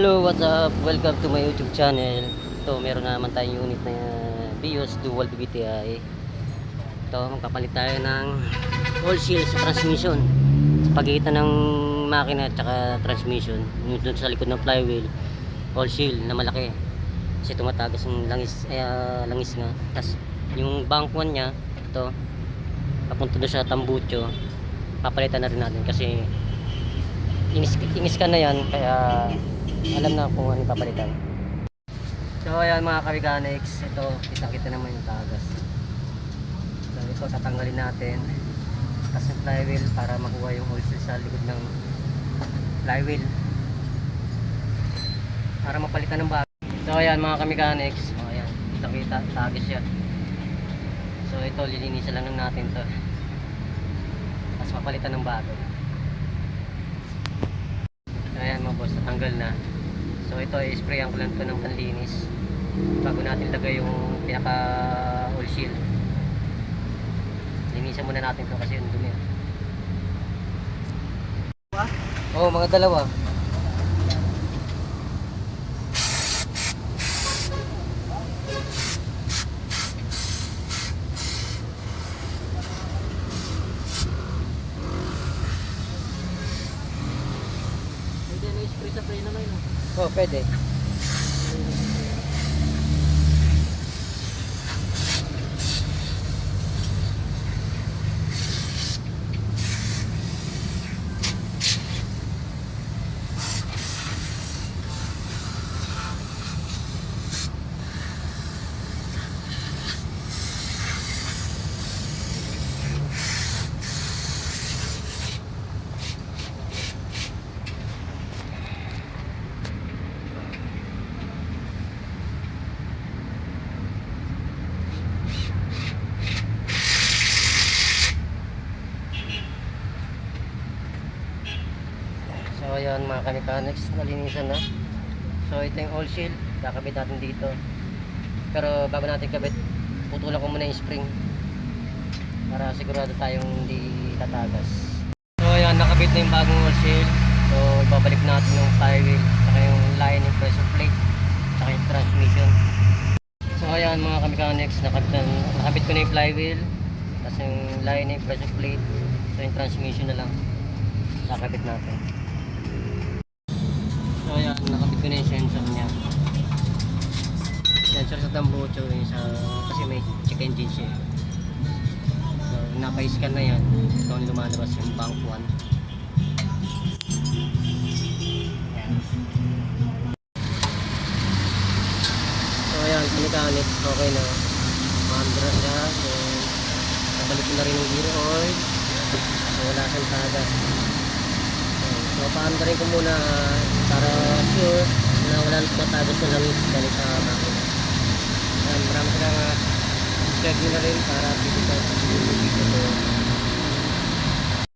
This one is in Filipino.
Hello, what's up? Welcome to my YouTube channel. Ito, meron na naman tayong unit na Vios Dual BBTI. Ito, magpapalit tayo ng oil seal sa transmission. Sa pagitan ng makina at saka transmission, yung dun sa likod ng flywheel, oil seal na malaki. Kasi tumatagas yung langis, langis nga. Tapos, yung bank one niya, ito, papunta doon sa tambucho. Papalitan na rin natin kasi inis ka na yan, kaya alam na kung ano papalitan. So ayan mga ka-mechanics, ito kita naman yung tagas. So ito tatanggalin natin, tapos yung flywheel para makuha yung oil seal sa likod ng flywheel para mapalitan ng bago. So ayan mga ka-mechanics, ayan kita tagas siya. So ito lilinisan lang natin to, tapos mapalitan ng bago. Ayan mga boss, natanggal na. So ito ay sprayan ko lang ito ng panlinis bago natin lagay yung pinaka oil seal. Linisan muna natin ito kasi yung dumi. Oo, mga dalawa. Spray sa spray naman yun. Oo, pwede. So ayan mga ka-mechanics, nalinisan na. So ito yung oil seal, kakabit natin dito. Pero bago natin kabit, putulan ko muna yung spring para sigurado tayong hindi tatagas. So ayan, nakabit na yung bagong oil seal. So ibabalik natin yung flywheel, saka yung line yung pressure plate, saka yung transmission. So ayan mga ka-mechanics, nakabit ko na yung flywheel, tapos yung line yung pressure plate, so yung transmission na lang kakabit natin. So ayan, nakabit ko na yung sensor niya. Sensor sa tambucho yung kasi may check engine siya. So napa-scan na yan. Ito ang lumalabas yung bank 1. So ayan, mechanic, okay na. Maandra siya. So nabalik ko na rin yung gear oil. So wala siyang tagas. So paandarin ko muna para sure na wala nang matagos na langis galing sa makina. Maraming salamat. Subscribe nyo na rin para pipigyan sa video ko.